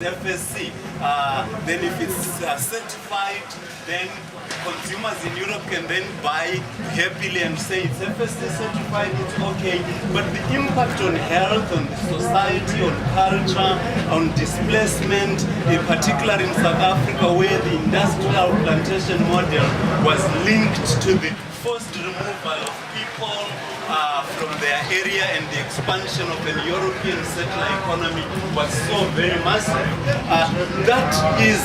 FSC. Then if it's certified, then consumers in Europe can then buy happily and say it's FSC certified, it's okay. But the impact on health, on the society, on culture, on displacement, in particular in South Africa where the industrial plantation model was linked to the forced removal of people from their area, and the expansion of an European settler economy was so very massive. That is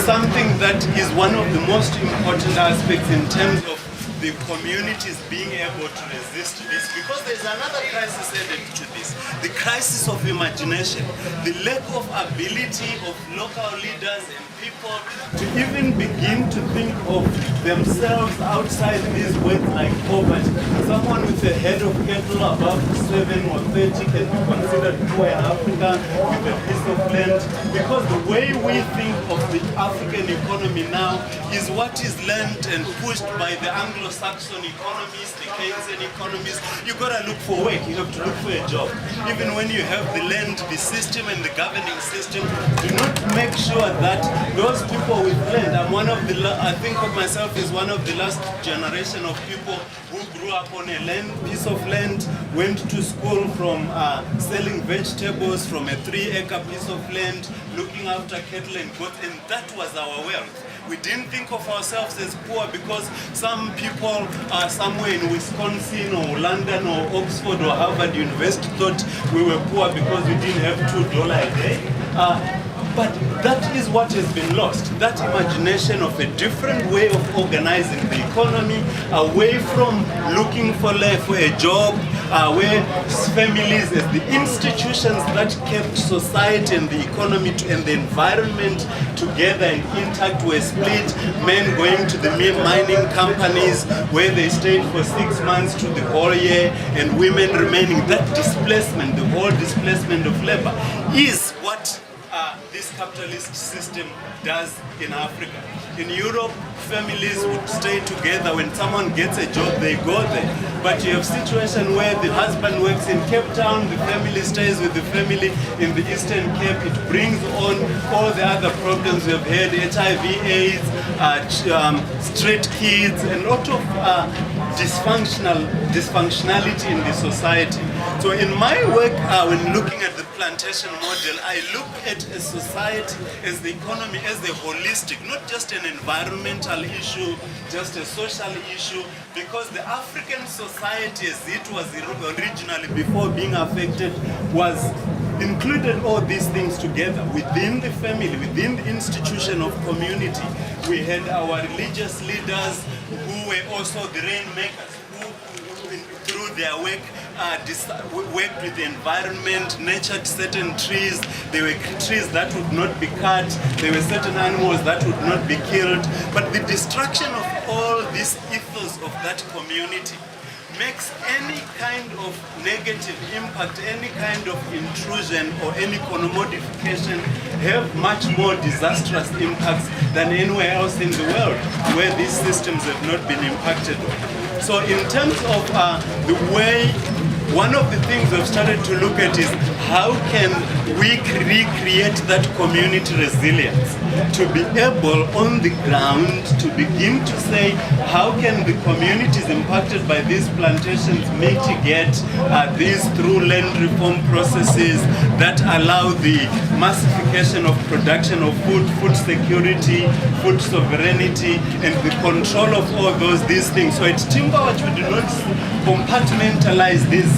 something that is one of the most important aspects in terms of the communities being able to resist this, because there's another crisis added to this, the crisis of imagination, the lack of ability of local leaders and people to even begin to think of themselves outside these words like poverty. Someone with a head of cattle above 7 or 30 can be considered poor in Africa with a piece of land, because the way we think of the African economy now is what is learned and pushed by the Anglo-Saxon economists, the Keynesian economists. You've got to look for work, you have to look for a job. Even when you have the land, the system and the governing system do not make sure that those people with land, I'm one of the, I think of myself as one of the last generation of people who grew up on a piece of land, went to school from selling vegetables from a 3-acre piece of land, looking after cattle and goats, and that was our wealth. We didn't think of ourselves as poor because some people are somewhere in Wisconsin or London or Oxford or Harvard University thought we were poor because we didn't have $2 a day. But that is what has been lost, that imagination of a different way of organizing the economy, away from looking for a job, where families as the institutions that kept society and the economy and the environment together and intact were split, men going to the mining companies where they stayed for 6 months to the whole year, and women remaining. That displacement, the whole displacement of labor, is what this capitalist system does in Africa. In Europe, families would stay together. When someone gets a job, they go there. But you have a situation where the husband works in Cape Town, the family stays with the family in the Eastern Cape. It brings on all the other problems we have had, HIV, AIDS, street kids, and a lot of dysfunctionality in the society. So in my work, when looking at the plantation model, I look at a society as the economy as the holistic, not just an environmental issue, just a social issue, because the African society as it was originally before being affected was included all these things together within the family, within the institution of community. We had our religious leaders who were also the rainmakers, who through their work worked with the environment, nurtured certain trees. There were trees that would not be cut, there were certain animals that would not be killed. But the destruction of all this ethos of that community makes any kind of negative impact, any kind of intrusion or any commodification have much more disastrous impacts than anywhere else in the world where these systems have not been impacted on. So in terms of the way, one of the things we've started to look at is how can we recreate that community resilience to be able on the ground to begin to say how can the communities impacted by these plantations mitigate these through land reform processes that allow the massification of production of food, food security, food sovereignty, and the control of all these things. So at Timberwatch we do not compartmentalize these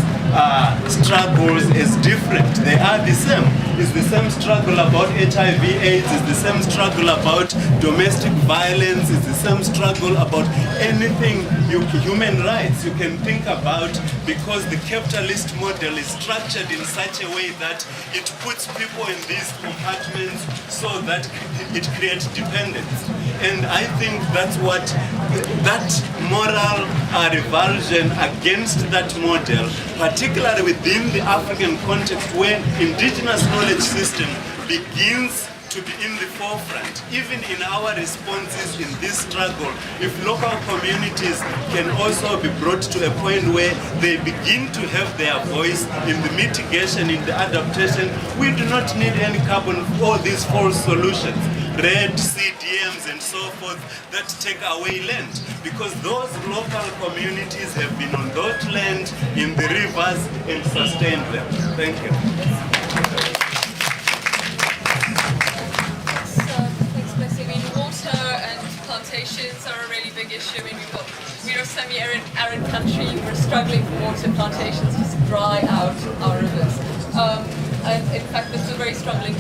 struggles as different. They are the same. It's the same struggle about HIV, AIDS, it's the same struggle about domestic violence, it's the same struggle about anything human rights you can think about, because the capitalist model is structured in such a way that it puts people in these compartments so that it creates dependence. And I think that's what that moral revulsion against that model, particularly within the African context where indigenous knowledge system begins to be in the forefront. Even in our responses in this struggle, if local communities can also be brought to a point where they begin to have their voice in the mitigation, in the adaptation, we do not need any carbon or these false solutions, red CDMs and so forth, that take away land, because those local communities have been on that land, in the rivers, and sustained them. Thank you. Plantations are a really big issue. I mean, we're a semi-arid country. We're struggling for water. Plantations just dry out our rivers. And in fact, this is very struggling to